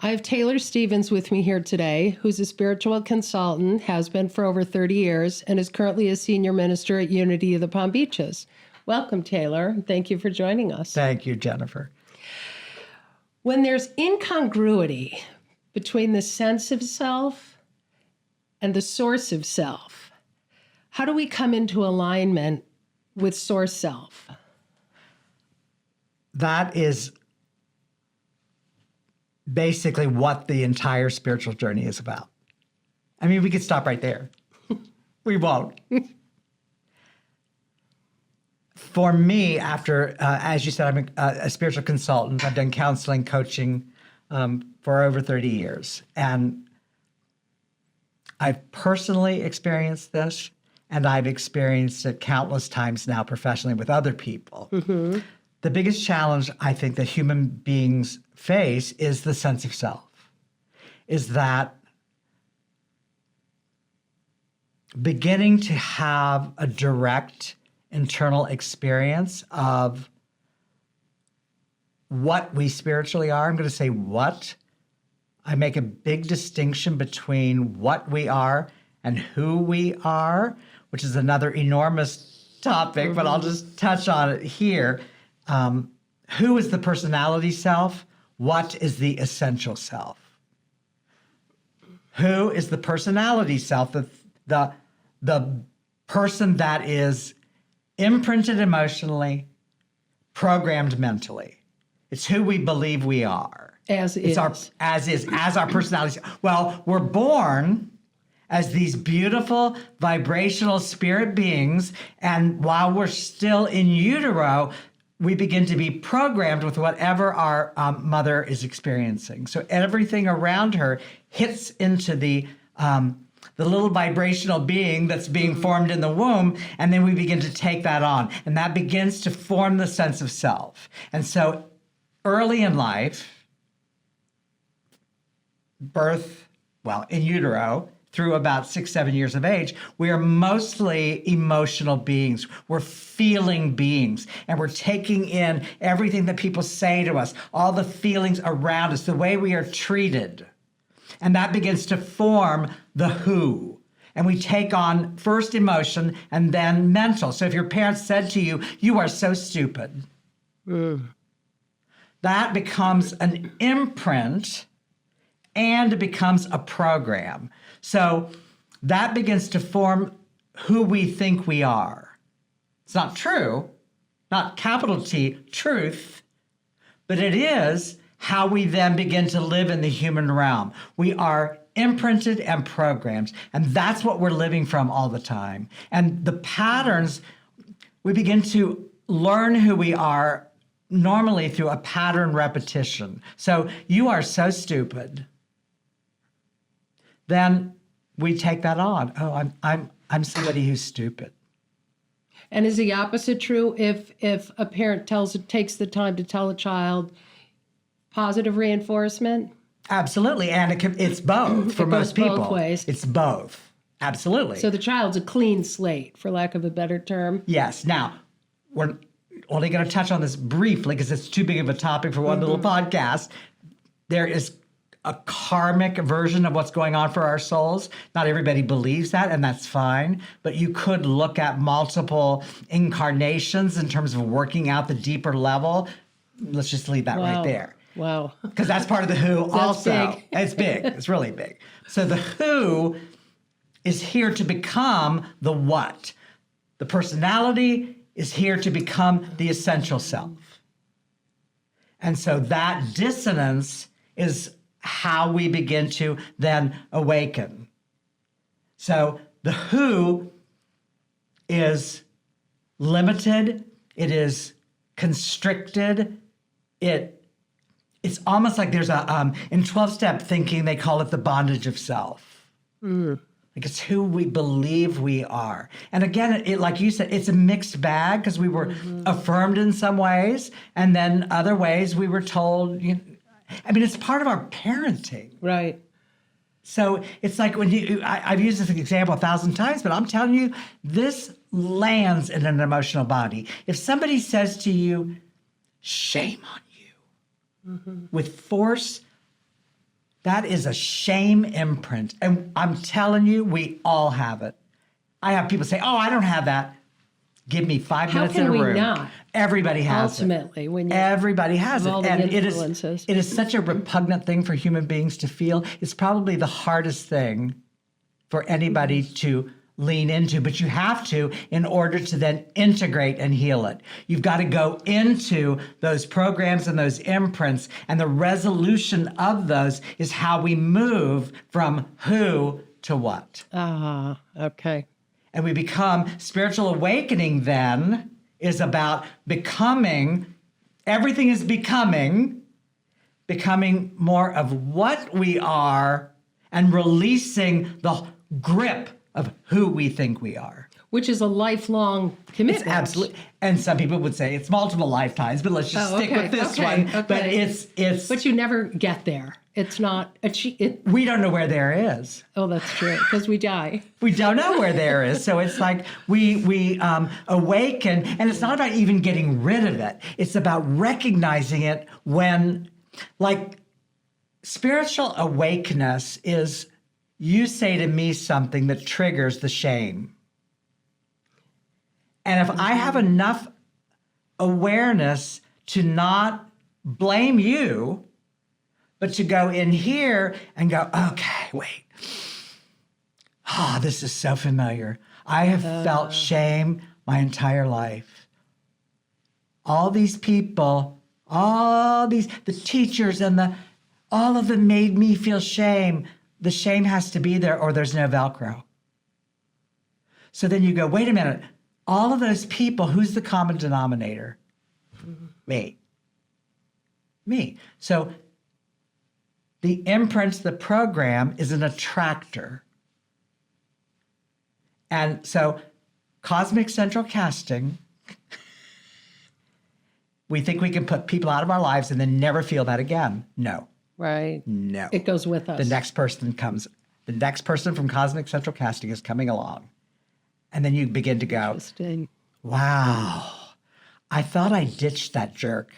I have Taylor Stevens with me here today, who's a spiritual consultant, has been for over 30 years, and is currently a senior minister at Unity of the Palm Beaches. Welcome, Taylor. Thank you for joining us. Thank you, Jennifer. When there's incongruity between the sense of self and the source of self, how do we come into alignment with source self? That is basically what the entire spiritual journey is about. I mean, we could stop right there. We won't. For me, after, as you said, I'm a spiritual consultant. I've done counseling, coaching for over 30 years. And I've personally experienced this, and I've experienced it countless times now professionally with other people. Mm-hmm. The biggest challenge I think that human beings face is the sense of self, is that beginning to have a direct internal experience of what we spiritually are. I'm going to say what. I make a big distinction between what we are and who we are, which is another enormous topic, but I'll just touch on it here. Who is the personality self? What is the essential self? Who is the personality self? The person that is imprinted emotionally, programmed mentally. It's who we believe we are. As our personality. Well, we're born as these beautiful vibrational spirit beings, and while we're still in utero, we begin to be programmed with whatever our mother is experiencing. So everything around her hits into the little vibrational being that's being formed in the womb, and then we begin to take that on, and that begins to form the sense of self. And so early in life, birth, well, in utero, through about 6, 7 years of age, we are mostly emotional beings. We're feeling beings, and we're taking in everything that people say to us, all the feelings around us, the way we are treated. And that begins to form the who. And we take on first emotion and then mental. So if your parents said to you, "You are so stupid," that becomes an imprint, and it becomes a program. So that begins to form who we think we are. It's not true, not capital T, truth, but it is how we then begin to live in the human realm. We are imprinted and programmed, and that's what we're living from all the time. And the patterns, we begin to learn who we are normally through a pattern repetition. So you are so stupid. Then we take that on. Oh, I'm somebody who's stupid. And is the opposite true if a parent takes the time to tell a child positive reinforcement? Absolutely, and it's both for most people. Both ways. It's both. Absolutely. So the child's a clean slate, for lack of a better term. Yes. Now, we're only going to touch on this briefly because it's too big of a topic for one little podcast. There is a karmic version of what's going on for our souls. Not everybody believes that, and that's fine. But you could look at multiple incarnations in terms of working out the deeper level. Let's just leave that right there. Wow. Because that's part of the who also. Big. It's big. It's really big. So the who is here to become the what. The personality is here to become the essential self. And so that dissonance is how we begin to then awaken. So the who is limited, it is constricted, it's almost like there's a, in 12-step thinking, they call it the bondage of self. Like it's who we believe we are. And again, it like you said, it's a mixed bag because we were affirmed in some ways, and then other ways we were told, it's part of our parenting. Right. So it's like when I've used this example 1,000 times, but I'm telling you, this lands in an emotional body. If somebody says to you, shame on you, with force, That is a shame imprint. And I'm telling you, we all have it. I have people say, oh, I don't have that. Give me 5 minutes in a room. How can we not? Everybody has Ultimately, it. when you Everybody has it. all the And influences. it is such a repugnant thing for human beings to feel. It's probably the hardest thing for anybody to lean into, but you have to in order to then integrate and heal it. You've got to go into those programs and those imprints, and the resolution of those is how we move from who to what. Ah, okay. And we become spiritual awakening then is about becoming, everything is becoming more of what we are and releasing the grip of who we think we are. Which is a lifelong commitment. It's absolutely, and some people would say it's multiple lifetimes, but let's just stick with this one. Okay. But it's. But you never get there. It's not. We don't know where there is. Oh, that's true. Because we die. We don't know where there is. So it's like we awaken, and it's not about even getting rid of it. It's about recognizing it when, like, spiritual awakeness is you say to me something that triggers the shame. And if I have enough awareness to not blame you, but to go in here and go, okay, wait. Oh, this is so familiar. I have felt shame my entire life. All these people, the teachers and all of them made me feel shame. The shame has to be there or there's no Velcro. So then you go, wait a minute. All of those people, who's the common denominator? Me. So the imprints, the program is an attractor. And so cosmic central casting, we think we can put people out of our lives and then never feel that again. No. Right. No. It goes with us. The next person comes. The next person from cosmic central casting is coming along. And then you begin to go, Interesting. wow, I thought I ditched that jerk.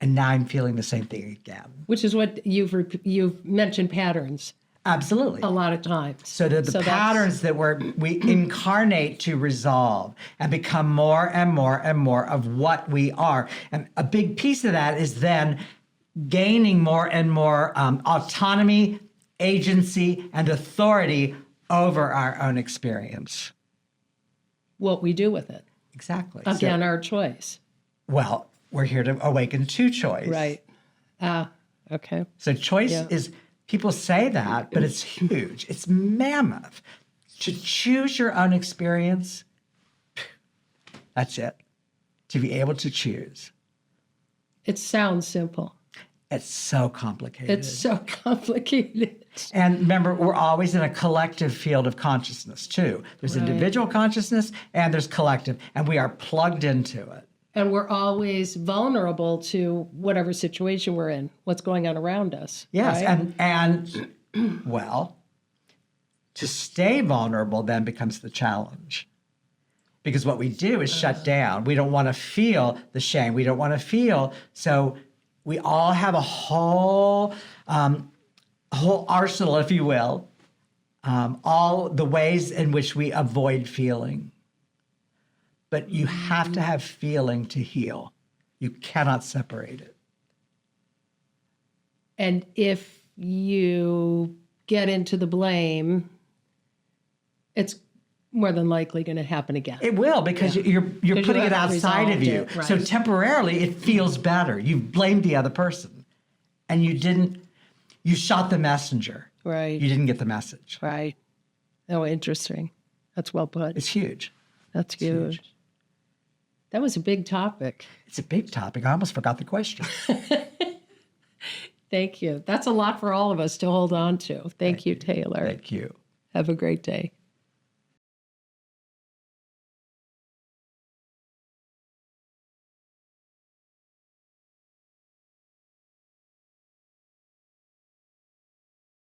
And now I'm feeling the same thing again. Which is what you've mentioned patterns Absolutely. a lot of times. So the patterns that we incarnate to resolve and become more and more and more of what we are. And a big piece of that is then gaining more and more autonomy, agency, and authority over our own experience. What we do with it. Exactly. Again, our choice. Well, we're here to awaken to choice. Right. Okay. So choice is, people say that, but it's huge. It's mammoth. To choose your own experience, that's it. To be able to choose. It sounds simple. It's so complicated. It's so complicated. And remember, we're always in a collective field of consciousness, too. There's individual consciousness and there's collective, and we are plugged into it. And we're always vulnerable to whatever situation we're in, what's going on around us. Yes, right? and well, to stay vulnerable then becomes the challenge. Because what we do is shut down. We don't want to feel the shame. We don't want to feel, so we all have a whole arsenal, if you will, all the ways in which we avoid feeling. But you have to have feeling to heal. You cannot separate it. And if you get into the blame, it's more than likely going to happen again. It will, because you're putting it outside of you. Right. So temporarily it feels better. You've blamed the other person. And you shot the messenger. Right. You didn't get the message. Right. Oh, interesting. That's well put. It's huge. That's huge. That was a big topic. It's a big topic. I almost forgot the question. Thank you. That's a lot for all of us to hold on to. Thank you, Taylor. Thank you. Have a great day.